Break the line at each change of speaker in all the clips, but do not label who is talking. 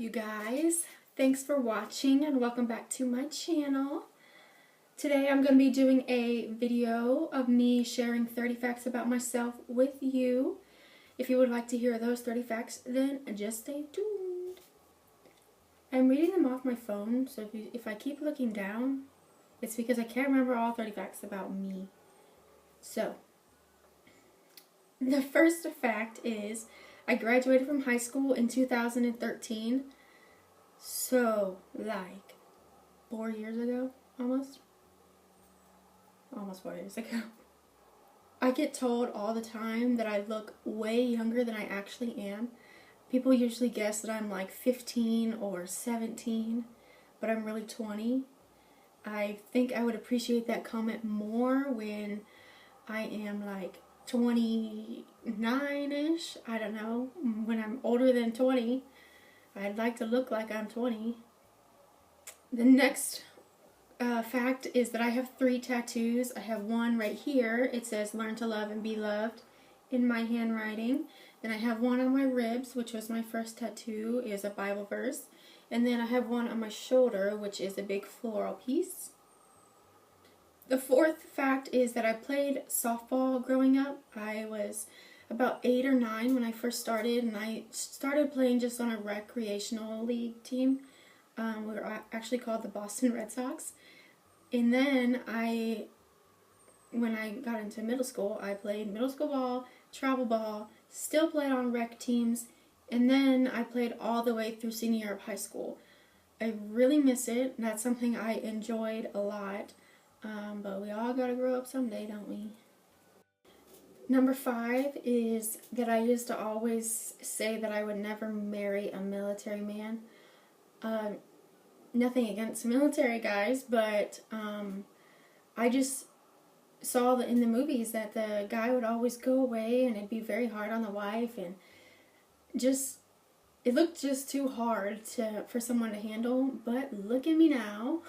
you guys? Thanks for watching and welcome back to my channel. Today I'm going to be doing a video of me sharing 30 facts about myself with you. If you would like to hear those 30 facts, then just stay tuned. I'm reading them off my phone, so if I keep looking down, it's because I can't remember all 30 facts about me. So, the first fact is I graduated from high school in 2013. So, like, 4 years ago, almost 4 years ago. I get told all the time that I look way younger than I actually am. People usually guess that I'm like 15 or 17, but I'm really 20. I think I would appreciate that comment more when I am like 29-ish. I don't know, when I'm older than 20. I'd like to look like I'm 20. The next fact is that I have 3 tattoos. I have one right here. It says "Learn to Love and Be Loved" in my handwriting. Then I have one on my ribs, which was my first tattoo, is a Bible verse. And then I have one on my shoulder, which is a big floral piece. The fourth fact is that I played softball growing up. I was about 8 or 9 when I first started, and I started playing just on a recreational league team. We were actually called the Boston Red Sox. And then when I got into middle school, I played middle school ball, travel ball, still played on rec teams, and then I played all the way through senior year of high school. I really miss it. That's something I enjoyed a lot, but we all gotta grow up someday, don't we? Number 5 is that I used to always say that I would never marry a military man. Nothing against military guys, but I just saw in the movies that the guy would always go away and it'd be very hard on the wife, and it looked just too hard for someone to handle. But look at me now.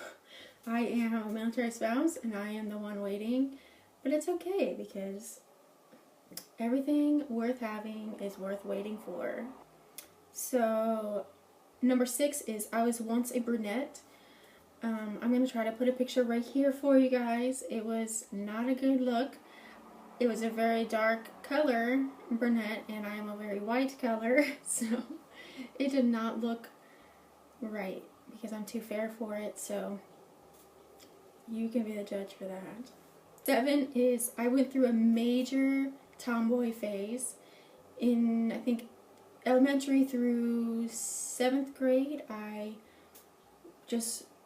I am a military spouse and I am the one waiting, but it's okay because everything worth having is worth waiting for. So, number 6 is I was once a brunette. I'm going to try to put a picture right here for you guys. It was not a good look. It was a very dark color, brunette, and I am a very white color, so it did not look right because I'm too fair for it, so you can be the judge for that. 7 is I went through a major tomboy phase in, I think, elementary through 7th grade. I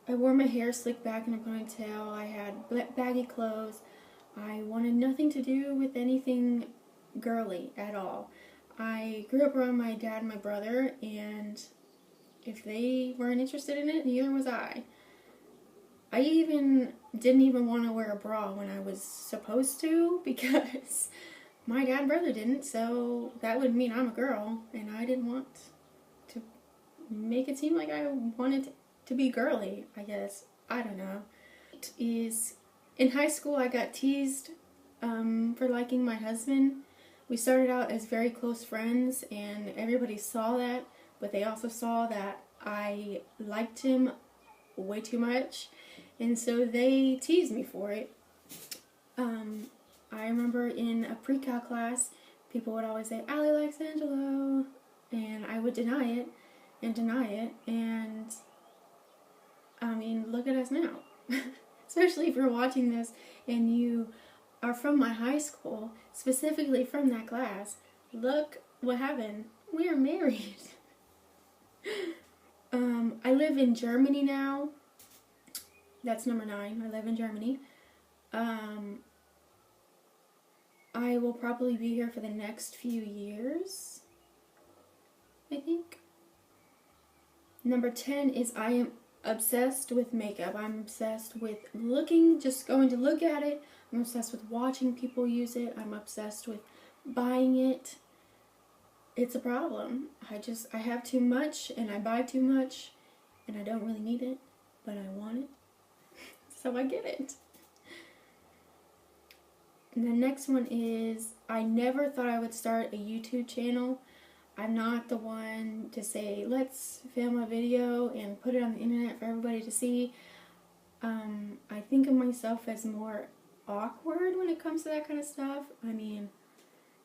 wore my hair slicked back in a ponytail. I had baggy clothes. I wanted nothing to do with anything girly at all. I grew up around my dad and my brother, and if they weren't interested in it, neither was I. I didn't even want to wear a bra when I was supposed to because my dad and brother didn't, so that would mean I'm a girl, and I didn't want to make it seem like I wanted to be girly, I guess. I don't know. In high school, I got teased for liking my husband. We started out as very close friends, and everybody saw that, but they also saw that I liked him way too much, and so they teased me for it. I remember in a pre-cal class, people would always say, "Allie likes Angelo," and I would deny it, and I mean, look at us now. Especially if you're watching this and you are from my high school, specifically from that class. Look what happened. We are married. I live in Germany now. That's number 9. I live in Germany. I will probably be here for the next few years, I think. Number 10 is I am obsessed with makeup. I'm obsessed with just going to look at it. I'm obsessed with watching people use it. I'm obsessed with buying it. It's a problem. I have too much, and I buy too much, and I don't really need it, but I want it, so I get it. And the next one is I never thought I would start a YouTube channel. I'm not the one to say, let's film a video and put it on the internet for everybody to see. I think of myself as more awkward when it comes to that kind of stuff. I mean,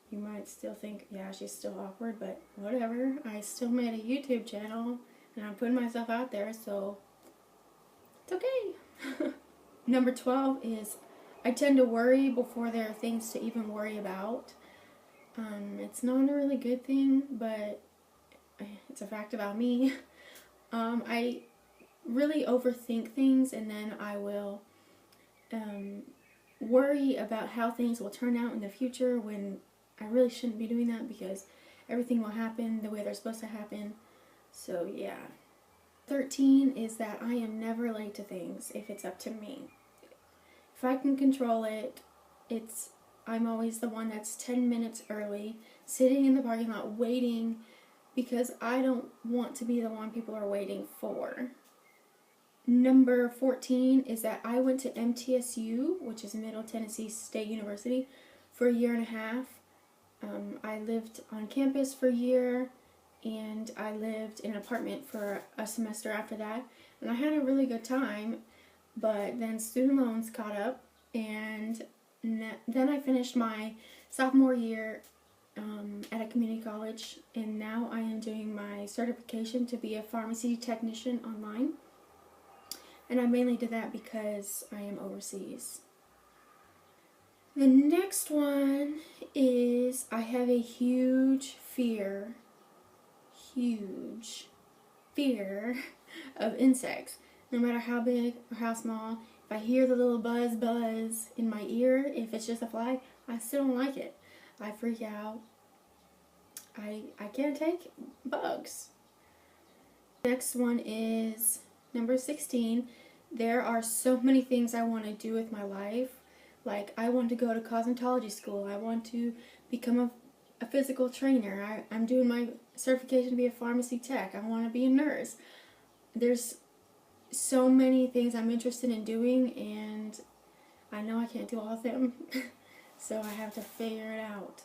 you might still think, yeah, she's still awkward, but whatever. I still made a YouTube channel, and I'm putting myself out there, so it's okay. Number 12 is I tend to worry before there are things to even worry about. It's not a really good thing, but it's a fact about me. I really overthink things, and then I will worry about how things will turn out in the future when I really shouldn't be doing that, because everything will happen the way they're supposed to happen. So yeah. 13 is that I am never late to things if it's up to me. If I can control it, I'm always the one that's 10 minutes early, sitting in the parking lot waiting, because I don't want to be the one people are waiting for. Number 14 is that I went to MTSU, which is Middle Tennessee State University, for a year and a half. I lived on campus for a year, and I lived in an apartment for a semester after that, and I had a really good time, but then student loans caught up, and then I finished my sophomore year at a community college, and now I am doing my certification to be a pharmacy technician online. And I mainly did that because I am overseas. The next one is I have a huge fear of insects. No matter how big or how small, if I hear the little buzz in my ear, if it's just a fly, I still don't like it. I freak out. I can't take bugs. Next one is number 16. There are so many things I want to do with my life. Like, I want to go to cosmetology school. I want to become a physical trainer. I'm doing my certification to be a pharmacy tech. I want to be a nurse. There's so many things I'm interested in doing, and I know I can't do all of them. So I have to figure it out.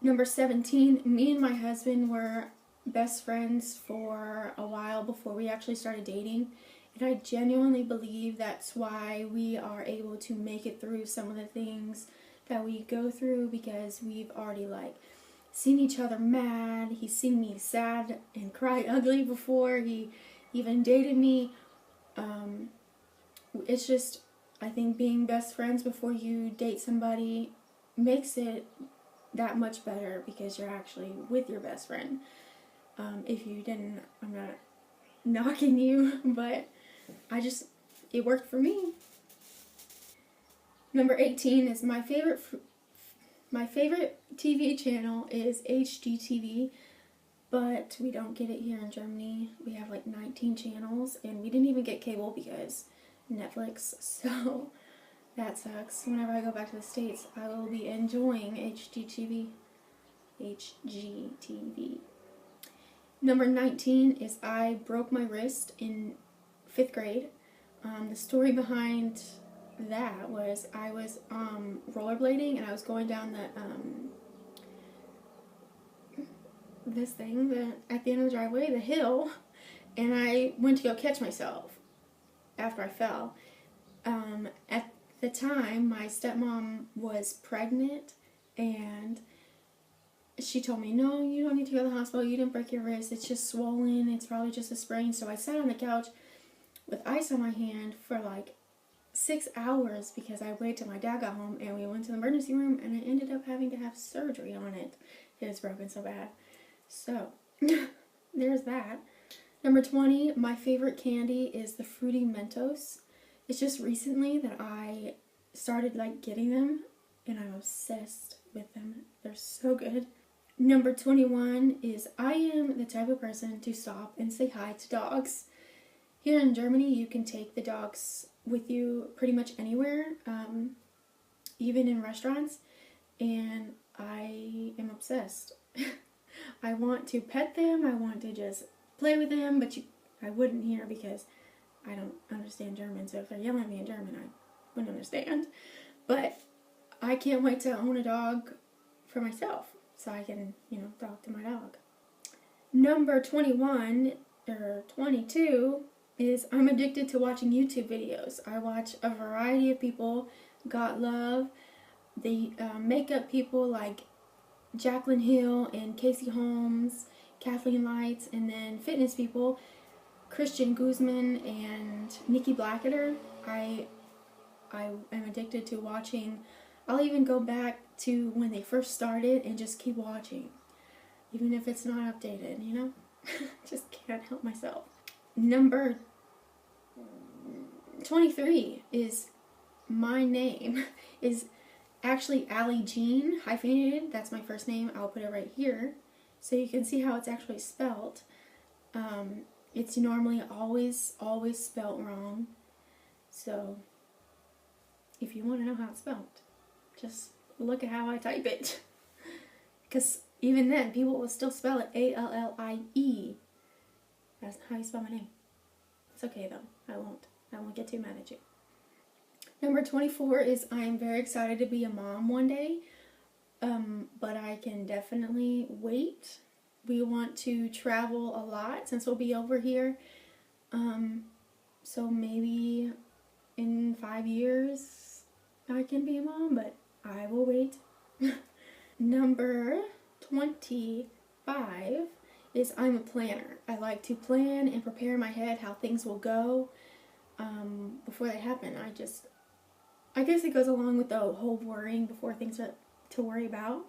Number 17, me and my husband were best friends for a while before we actually started dating. And I genuinely believe that's why we are able to make it through some of the things that we go through, because we've already seen each other mad. He's seen me sad and cry ugly before he even dated me. It's just, I think being best friends before you date somebody makes it that much better, because you're actually with your best friend. If you didn't, I'm not knocking you, but it worked for me. Number 18 is my favorite TV channel is HGTV, but we don't get it here in Germany. We have 19 channels, and we didn't even get cable because Netflix, so that sucks. Whenever I go back to the States, I will be enjoying HGTV. Number 19 is I broke my wrist in 5th grade. The story behind that was I was rollerblading, and I was going down this thing at the end of the driveway, the hill, and I went to go catch myself after I fell. At the time, my stepmom was pregnant, and she told me, no, you don't need to go to the hospital, you didn't break your wrist, it's just swollen, it's probably just a sprain. So I sat on the couch with ice on my hand for 6 hours, because I waited till my dad got home, and we went to the emergency room, and I ended up having to have surgery on it. It was broken so bad. So, there's that. Number 20, my favorite candy is the Fruity Mentos. It's just recently that I started getting them, and I'm obsessed with them. They're so good. Number 21 is I am the type of person to stop and say hi to dogs. Here in Germany, you can take the dogs with you pretty much anywhere, even in restaurants, and I am obsessed. I want to pet them, I want to just play with them, but I wouldn't here because I don't understand German, so if they're yelling at me in German, I wouldn't understand. But I can't wait to own a dog for myself. so I can, talk to my dog. Number 21 or 22 is I'm addicted to watching YouTube videos. I watch a variety of people. Got Love, the makeup people like Jaclyn Hill and Casey Holmes, Kathleen Lights, and then fitness people, Christian Guzman and Nikki Blacketer. I am addicted to watching. I'll even go back to when they first started and just keep watching, even if it's not updated, Just can't help myself. Number 23 is my name. Is actually Alliee Jean, hyphenated. That's my first name. I'll put it right here so you can see how it's actually spelled. It's normally always spelled wrong. So if you want to know how it's spelled, just look at how I type it. Because even then, people will still spell it Allie. That's how you spell my name. It's okay though. I won't get too mad at you. Number 24 is I'm very excited to be a mom one day, but I can definitely wait. We want to travel a lot since we'll be over here, so maybe in 5 years I can be a mom, but I will wait. Number 25 is I'm a planner. I like to plan and prepare in my head how things will go before they happen. I guess it goes along with the whole worrying before things are to worry about.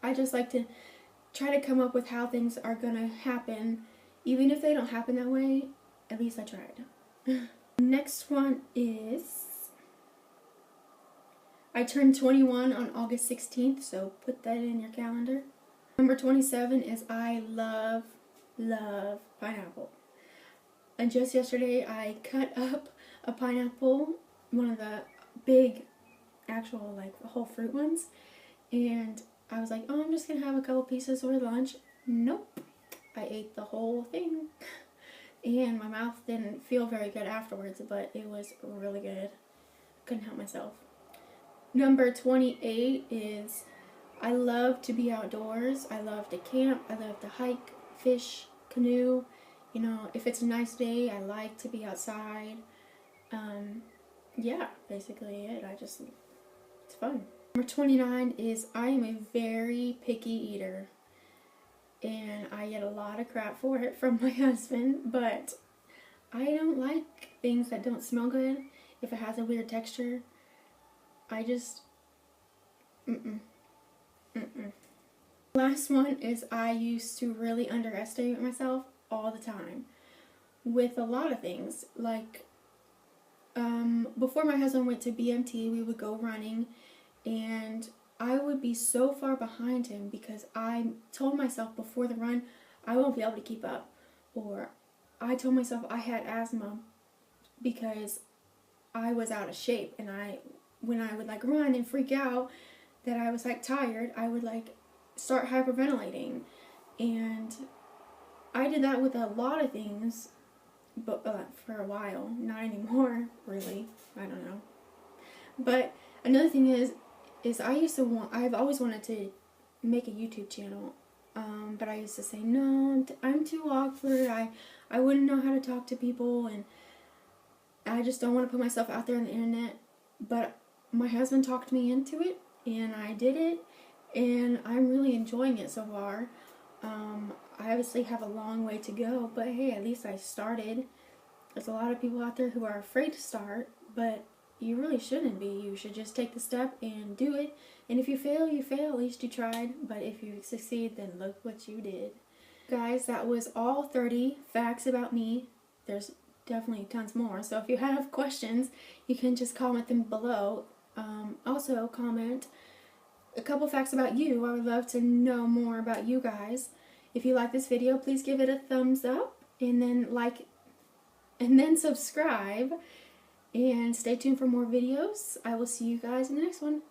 I just like to try to come up with how things are going to happen. Even if they don't happen that way, at least I tried. Next one is I turned 21 on August 16th, so put that in your calendar. Number 27 is I love pineapple. And just yesterday I cut up a pineapple, one of the big actual whole fruit ones, and I was like, oh, I'm just gonna have a couple pieces for lunch. Nope, I ate the whole thing and my mouth didn't feel very good afterwards, but it was really good. Couldn't help myself. Number 28 is I love to be outdoors. I love to camp. I love to hike, fish, canoe. If it's a nice day, I like to be outside. Yeah, basically it. It's fun. Number 29 is I am a very picky eater. And I get a lot of crap for it from my husband, but I don't like things that don't smell good. If it has a weird texture, I just, Last one is I used to really underestimate myself all the time with a lot of things. Before my husband went to BMT, we would go running, and I would be so far behind him because I told myself before the run I won't be able to keep up, or I told myself I had asthma because I was out of shape, and when I would run and freak out that I was tired, I would start hyperventilating, and I did that with a lot of things, but for a while, not anymore, really. I don't know. But another thing is I've always wanted to make a YouTube channel, but I used to say, no, I'm too awkward, I wouldn't know how to talk to people, and I just don't want to put myself out there on the internet. But my husband talked me into it, and I did it, and I'm really enjoying it so far. I obviously have a long way to go, but hey, at least I started. There's a lot of people out there who are afraid to start, but you really shouldn't be. You should just take the step and do it. And if you fail, you fail. At least you tried. But if you succeed, then look what you did. Guys, that was all 30 facts about me. There's definitely tons more. So if you have questions, you can just comment them below. Also, comment a couple facts about you. I would love to know more about you guys. If you like this video, please give it a thumbs up, and then subscribe, and stay tuned for more videos. I will see you guys in the next one.